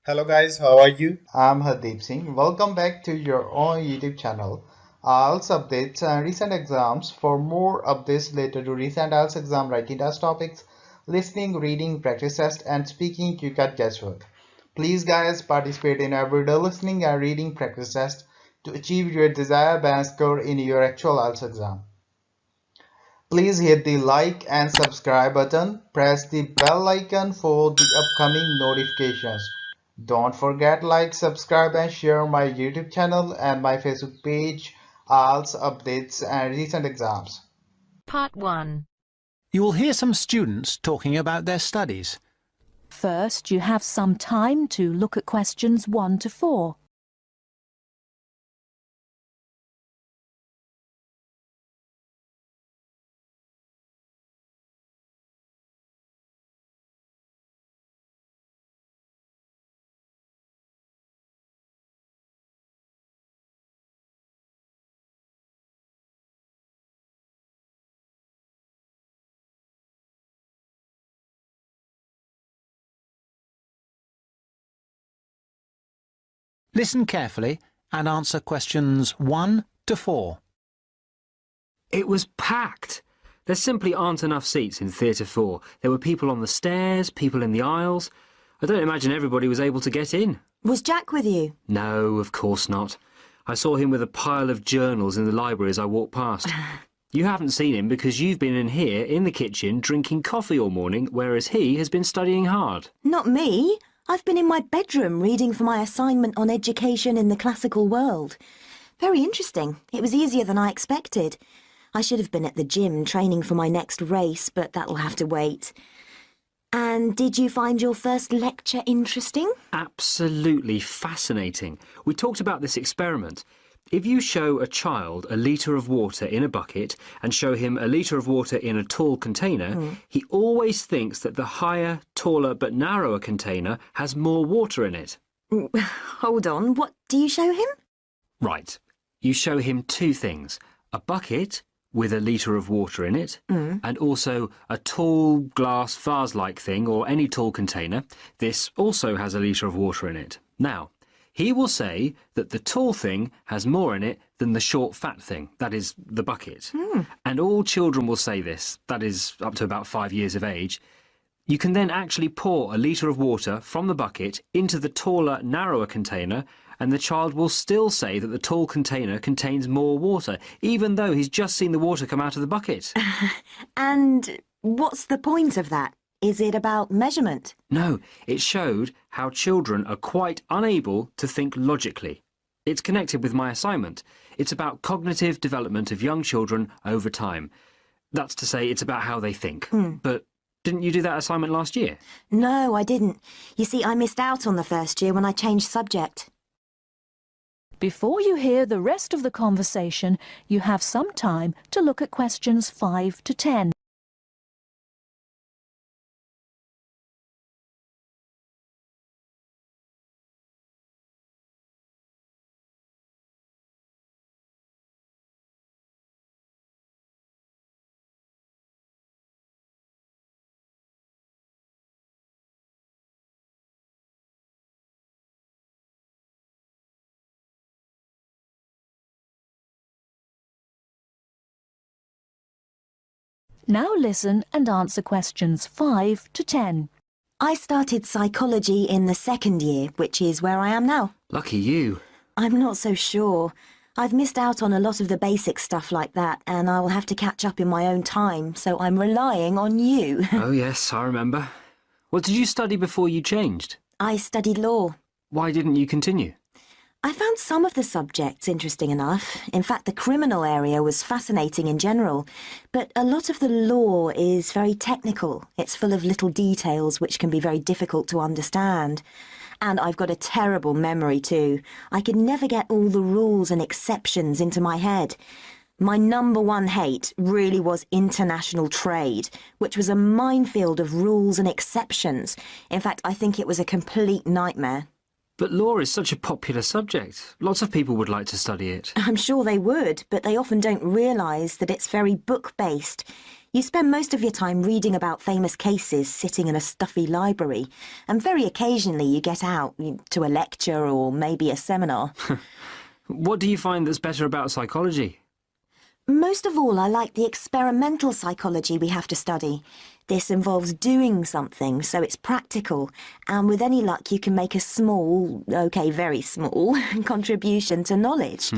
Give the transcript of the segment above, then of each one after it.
Hello guys, how are you? I'm Hardeep Singh. Welcome back to your own YouTube channel. IELTS updates and recent exams. For more updates related to recent IELTS exam writing test topics, listening, reading, practice test, and speaking, you got guesswork. Please, guys, participate in everyday listening and reading practice test to achieve your desired band score in your actual IELTS exam. Please hit the like and subscribe button. Press the bell icon for the upcoming notifications. Don't forget like, subscribe and share my YouTube channel and my Facebook page, IELTS updates and recent exams. Part 1. You will hear some students talking about their studies. First, you have some time to look at questions 1 to 4. Listen carefully and answer questions 1 to 4. It was packed. There simply aren't enough seats in Theatre 4. There were people on the stairs, people in the aisles. I don't imagine everybody was able to get in. Was Jack with you? No, of course not. I saw him with a pile of journals in the library as I walked past. You haven't seen him because you've been in here in the kitchen drinking coffee all morning, whereas he has been studying hard. Not me. I've been in my bedroom reading for my assignment on education in the classical world. Very interesting. It was easier than I expected. I should have been at the gym training for my next race, but that'll have to wait. And did you find your first lecture interesting? Absolutely fascinating. We talked about this experiment. If you show a child a litre of water in a bucket and show him a litre of water in a tall container, he always thinks that the higher, taller but narrower container has more water in it. Hold on, what do you show him? Right. You show him two things. A bucket with a litre of water in it, and also a tall glass vase-like thing or any tall container. This also has a litre of water in it. Now, he will say that the tall thing has more in it than the short fat thing, that is, the bucket. And all children will say this, that is, up to about 5 years of age. You can then actually pour a litre of water from the bucket into the taller, narrower container, and the child will still say that the tall container contains more water, even though he's just seen the water come out of the bucket. And what's the point of that? Is it about measurement? No, it showed how children are quite unable to think logically. It's connected with my assignment. It's about cognitive development of young children over time. That's to say, it's about how they think. But didn't you do that assignment last year? No, I didn't. You see, I missed out on the first year when I changed subject. Before you hear the rest of the conversation, you have some time to look at questions 5 to 10. Now listen and answer questions 5 to 10. I started psychology in the second year, which is where I am now. Lucky you. I'm not so sure. I've missed out on a lot of the basic stuff like that, and I will have to catch up in my own time, so I'm relying on you. Oh yes, I remember. What did you study before you changed? I studied law. Why didn't you continue? I found some of the subjects interesting enough. In fact, the criminal area was fascinating in general. But a lot of the law is very technical. It's full of little details which can be very difficult to understand. And I've got a terrible memory too. I could never get all the rules and exceptions into my head. My number one hate really was international trade, which was a minefield of rules and exceptions. In fact, I think it was a complete nightmare. But law is such a popular subject. Lots of people would like to study it. I'm sure they would, but they often don't realise that it's very book-based. You spend most of your time reading about famous cases sitting in a stuffy library, and very occasionally you get out to a lecture or maybe a seminar. What do you find that's better about psychology? Most of all, I like the experimental psychology we have to study. This involves doing something, so it's practical, and with any luck you can make a small, okay, very small, contribution to knowledge.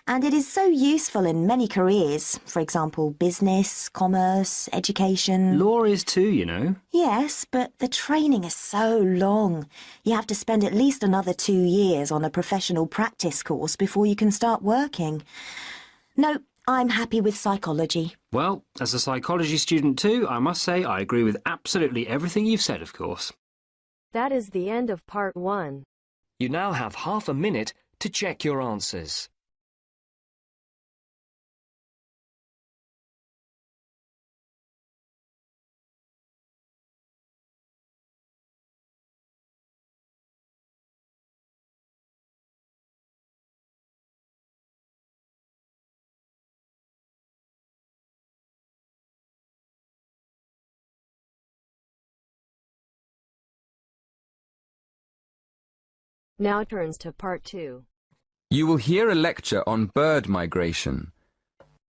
And it is so useful in many careers, for example, business, commerce, education. Law is too, you know. Yes, but the training is so long. You have to spend at least another 2 years on a professional practice course before you can start working. No, I'm happy with psychology. Well, as a psychology student too, I must say I agree with absolutely everything you've said, of course. That is the end of part 1. You now have half a minute to check your answers. Now turns to part 2. You will hear a lecture on bird migration.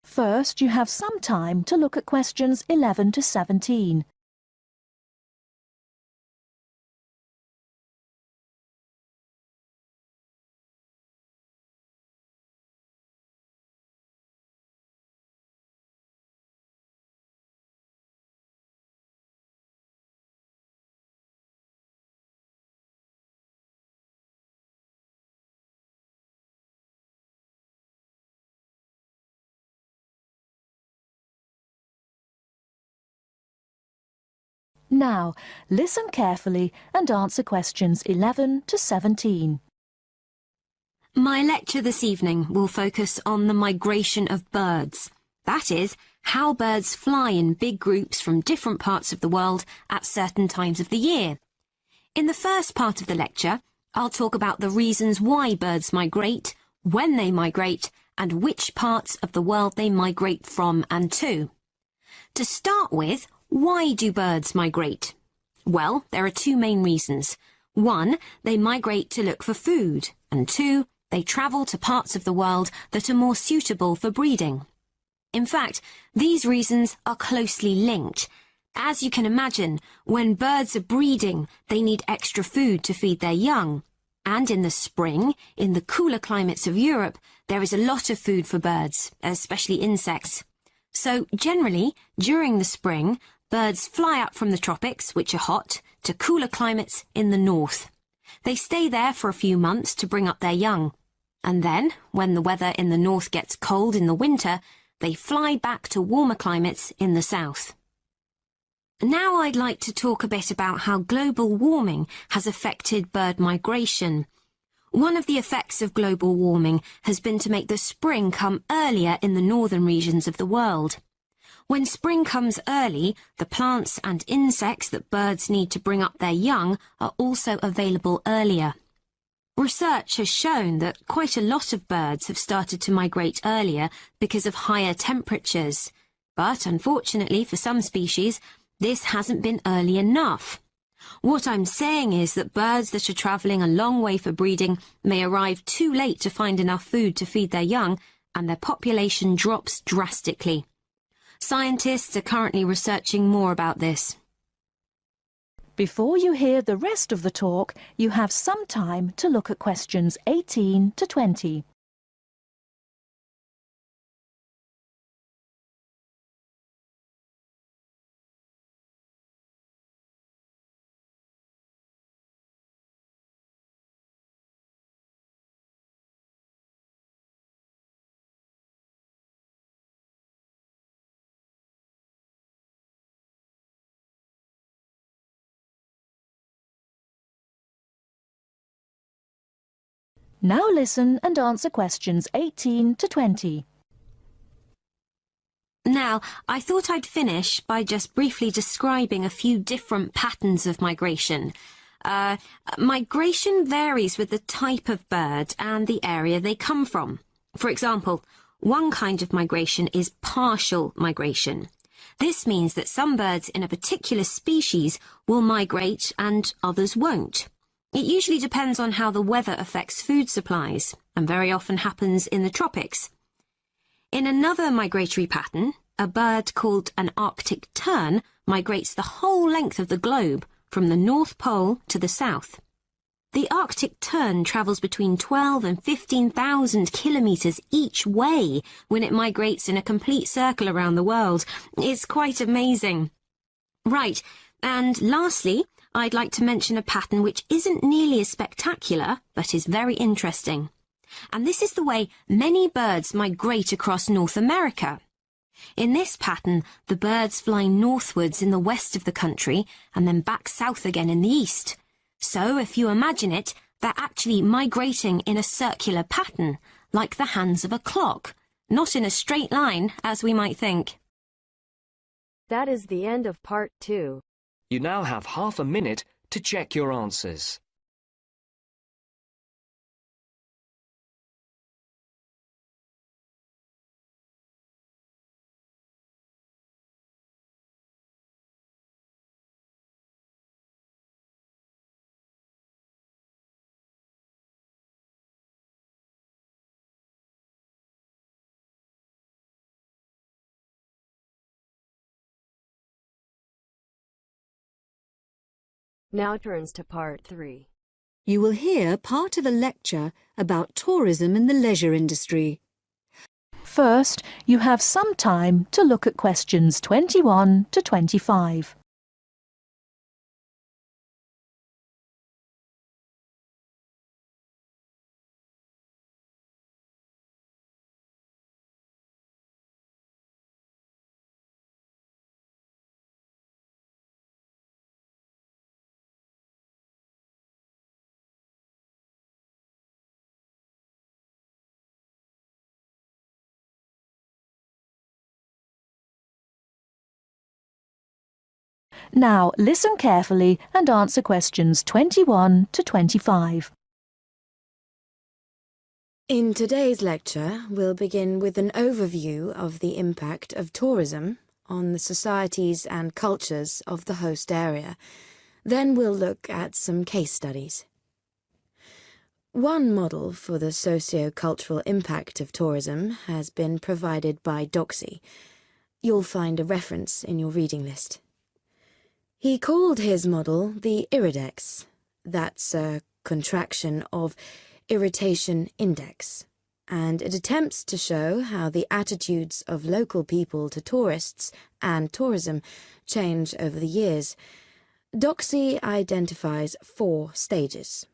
First, you have some time to look at questions 11 to 17. Now, listen carefully and answer questions 11 to 17. My lecture this evening will focus on the migration of birds. That is, how birds fly in big groups from different parts of the world at certain times of the year. In the first part of the lecture, I'll talk about the reasons why birds migrate, when they migrate, and which parts of the world they migrate from and to. To start with, why do birds migrate? Well, there are 2 main reasons. 1, they migrate to look for food, and 2, they travel to parts of the world that are more suitable for breeding. In fact, these reasons are closely linked. As you can imagine, when birds are breeding, they need extra food to feed their young. And in the spring, in the cooler climates of Europe, there is a lot of food for birds, especially insects. So, generally, during the spring, birds fly up from the tropics, which are hot, to cooler climates in the north. They stay there for a few months to bring up their young. And then, when the weather in the north gets cold in the winter, they fly back to warmer climates in the south. Now I'd like to talk a bit about how global warming has affected bird migration. One of the effects of global warming has been to make the spring come earlier in the northern regions of the world. When spring comes early, the plants and insects that birds need to bring up their young are also available earlier. Research has shown that quite a lot of birds have started to migrate earlier because of higher temperatures. But unfortunately for some species, this hasn't been early enough. What I'm saying is that birds that are travelling a long way for breeding may arrive too late to find enough food to feed their young, and their population drops drastically. Scientists are currently researching more about this. Before you hear the rest of the talk, you have some time to look at questions 18 to 20. Now listen and answer questions 18 to 20. Now, I thought I'd finish by just briefly describing a few different patterns of migration. Migration varies with the type of bird and the area they come from. For example, one kind of migration is partial migration. This means that some birds in a particular species will migrate and others won't. It usually depends on how the weather affects food supplies, and very often happens in the tropics. In another migratory pattern, a bird called an Arctic tern migrates the whole length of the globe, from the North Pole to the south. The Arctic tern travels between 12 and 15,000 kilometres each way when it migrates in a complete circle around the world. It's quite amazing. Right, and lastly, I'd like to mention a pattern which isn't nearly as spectacular, but is very interesting. And this is the way many birds migrate across North America. In this pattern, the birds fly northwards in the west of the country and then back south again in the east. So, if you imagine it, they're actually migrating in a circular pattern, like the hands of a clock, not in a straight line, as we might think. That is the end of part 2. You now have half a minute to check your answers. Now turns to part 3. You will hear part of a lecture about tourism in the leisure industry. First, you have some time to look at questions 21 to 25. Now listen carefully and answer questions 21 to 25. In today's lecture, we'll begin with an overview of the impact of tourism on the societies and cultures of the host area. Then we'll look at some case studies. One model for the socio-cultural impact of tourism has been provided by Doxy. You'll find a reference in your reading list. He called his model the Iridex. That's a contraction of Irritation Index, and it attempts to show how the attitudes of local people to tourists and tourism change over the years. Doxy identifies 4 stages.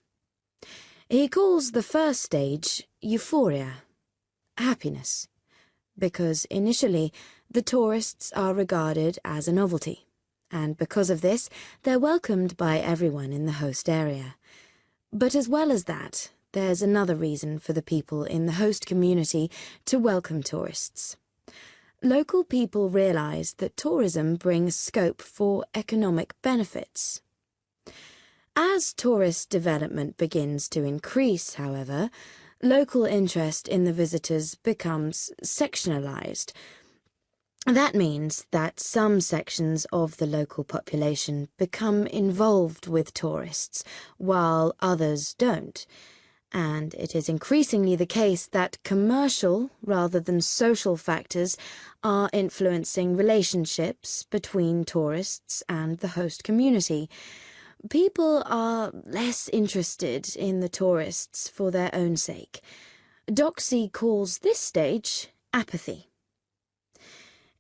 He calls the first stage euphoria, happiness, because initially the tourists are regarded as a novelty, and because of this they're welcomed by everyone in the host area. But as well as that, there's another reason for the people in the host community to welcome tourists. Local people realise that tourism brings scope for economic benefits. As tourist development begins to increase, however, local interest in the visitors becomes sectionalised. That means that some sections of the local population become involved with tourists, while others don't. And it is increasingly the case that commercial rather than social factors are influencing relationships between tourists and the host community. People are less interested in the tourists for their own sake. Doxy calls this stage apathy.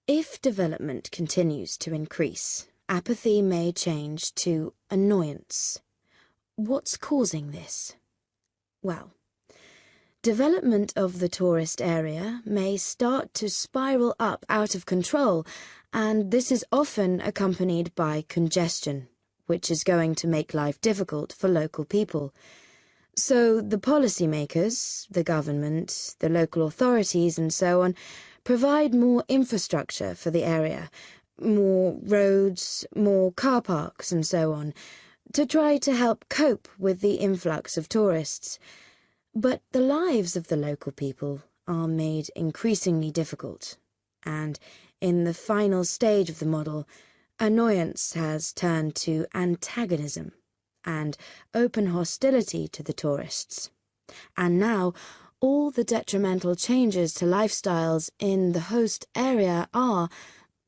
If development continues to increase, apathy may change to annoyance. What's causing this? Well, development of the tourist area may start to spiral up out of control, and this is often accompanied by congestion, which is going to make life difficult for local people. So the policymakers, the government, the local authorities and so on provide more infrastructure for the area, more roads, more car parks and so on, to try to help cope with the influx of tourists. But the lives of the local people are made increasingly difficult, and in the final stage of the model, annoyance has turned to antagonism and open hostility to the tourists. And now, all the detrimental changes to lifestyles in the host area are,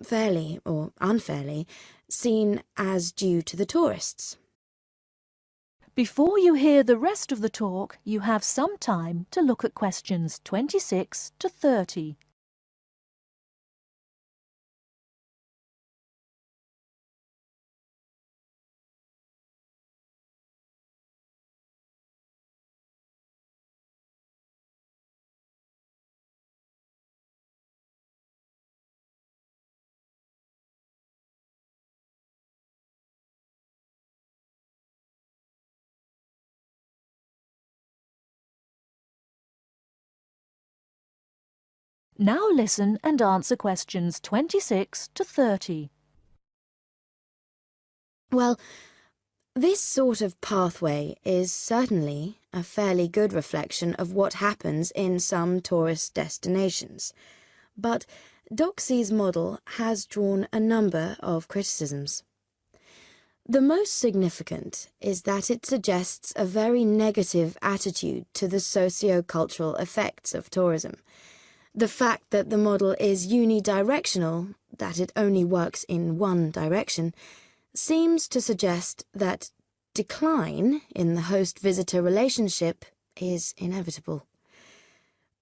fairly or unfairly, seen as due to the tourists. Before you hear the rest of the talk, you have some time to look at questions 26 to 30. Now listen and answer questions 26 to 30. Well, this sort of pathway is certainly a fairly good reflection of what happens in some tourist destinations. But Doxey's model has drawn a number of criticisms. The most significant is that it suggests a very negative attitude to the socio-cultural effects of tourism. The fact that the model is unidirectional, that it only works in one direction, seems to suggest that decline in the host-visitor relationship is inevitable.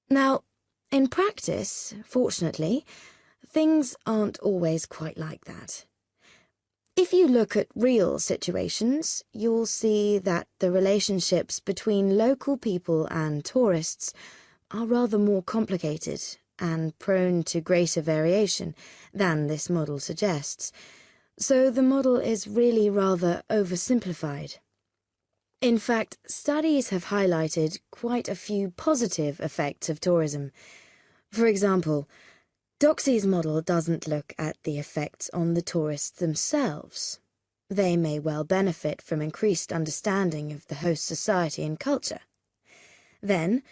Now, in practice, fortunately, things aren't always quite like that. If you look at real situations, you'll see that the relationships between local people and tourists are rather more complicated and prone to greater variation than this model suggests. So the model is really rather oversimplified. In fact, studies have highlighted quite a few positive effects of tourism. For example, Doxey's model doesn't look at the effects on the tourists themselves. They may well benefit from increased understanding of the host society and culture. Then,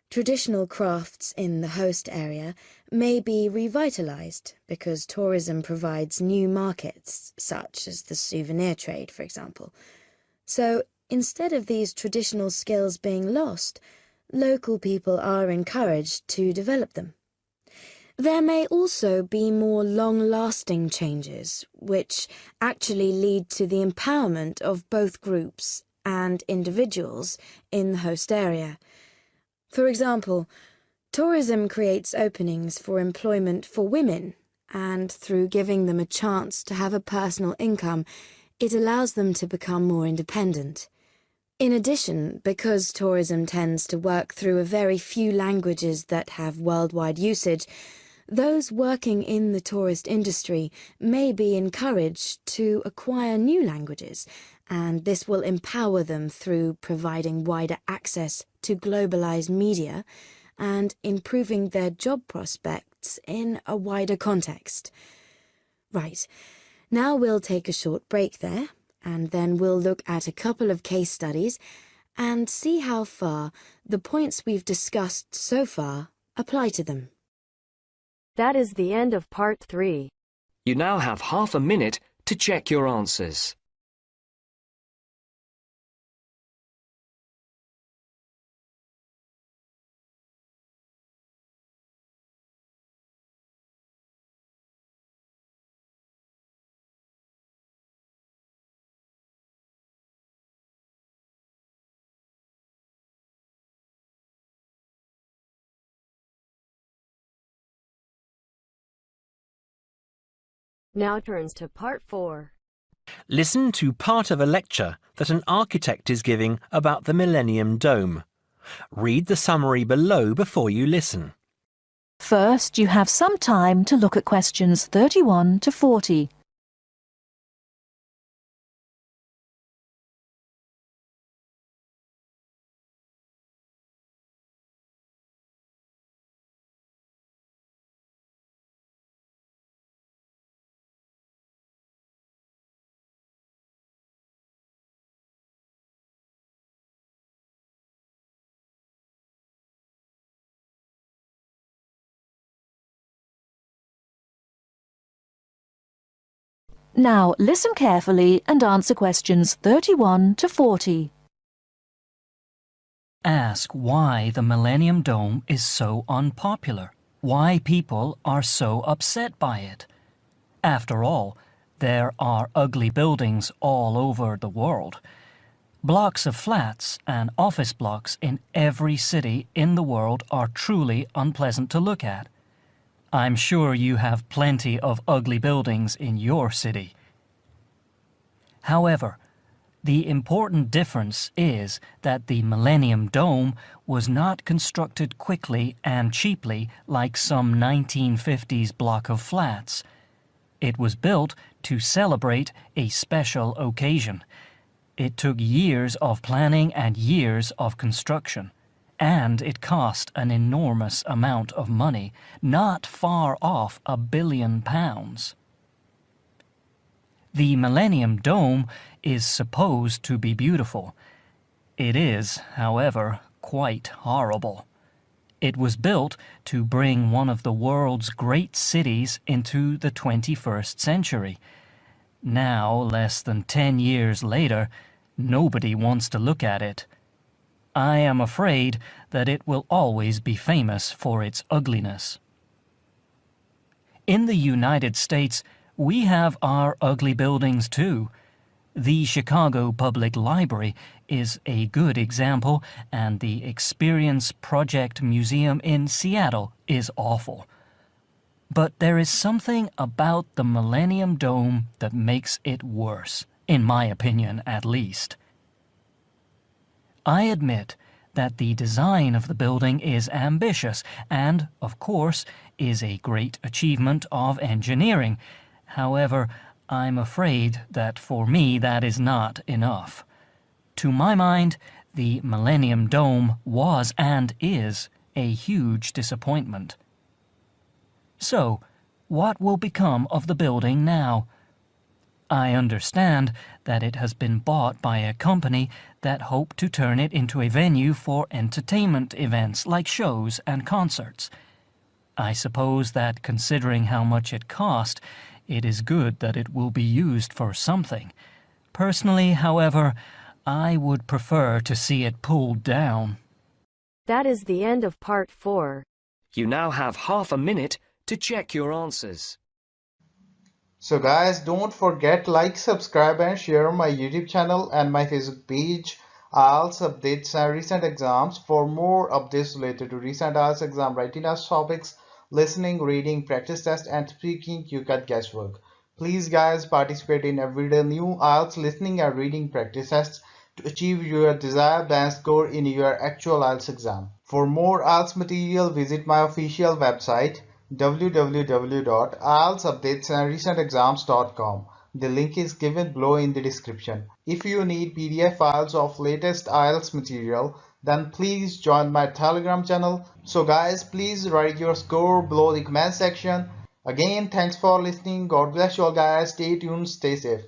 traditional crafts in the host area may be revitalized because tourism provides new markets, such as the souvenir trade, for example. So, instead of these traditional skills being lost, local people are encouraged to develop them. There may also be more long-lasting changes, which actually lead to the empowerment of both groups and individuals in the host area. For example, tourism creates openings for employment for women, and through giving them a chance to have a personal income, it allows them to become more independent. In addition, because tourism tends to work through a very few languages that have worldwide usage, those working in the tourist industry may be encouraged to acquire new languages, and this will empower them through providing wider access to globalized media and improving their job prospects in a wider context. Right, now we'll take a short break there, and then we'll look at a couple of case studies and see how far the points we've discussed so far apply to them. That is the end of part 3. You now have half a minute to check your answers. Now turns to part 4. Listen to part of a lecture that an architect is giving about the Millennium Dome. Read the summary below before you listen. First, you have some time to look at questions 31 to 40. Now listen carefully and answer questions 31 to 40. Ask why the Millennium Dome is so unpopular, why people are so upset by it. After all, there are ugly buildings all over the world. Blocks of flats and office blocks in every city in the world are truly unpleasant to look at. I'm sure you have plenty of ugly buildings in your city. However, the important difference is that the Millennium Dome was not constructed quickly and cheaply like some 1950s block of flats. It was built to celebrate a special occasion. It took years of planning and years of construction, and it cost an enormous amount of money, not far off £1 billion. The Millennium Dome is supposed to be beautiful. It is, however, quite horrible. It was built to bring one of the world's great cities into the 21st century. Now, less than 10 years later, nobody wants to look at it. I am afraid that it will always be famous for its ugliness. In the United States, we have our ugly buildings too. The Chicago Public Library is a good example, and the Experience Project Museum in Seattle is awful. But there is something about the Millennium Dome that makes it worse, in my opinion at least. I admit that the design of the building is ambitious and, of course, is a great achievement of engineering. However, I'm afraid that for me that is not enough. To my mind, the Millennium Dome was and is a huge disappointment. So, what will become of the building now? I understand that it has been bought by a company that hoped to turn it into a venue for entertainment events like shows and concerts. I suppose that considering how much it cost, it is good that it will be used for something. Personally, however, I would prefer to see it pulled down. That is the end of part 4. You now have half a minute to check your answers. So guys, don't forget like, subscribe and share my YouTube channel and my Facebook page, IELTS updates and recent exams. For more updates related to recent IELTS exam writing test topics, listening, reading, practice test and speaking, you got guesswork. Please guys, participate in everyday new IELTS listening and reading practice tests to achieve your desired band score in your actual IELTS exam. For more IELTS material, visit my official website www.ieltsupdatesandrecentexams.com. The link is given below in the description. If you need PDF files of latest IELTS material, then please join my Telegram channel. So guys, please write your score below the comment section. Again, thanks for listening. God bless you all guys. Stay tuned, stay safe.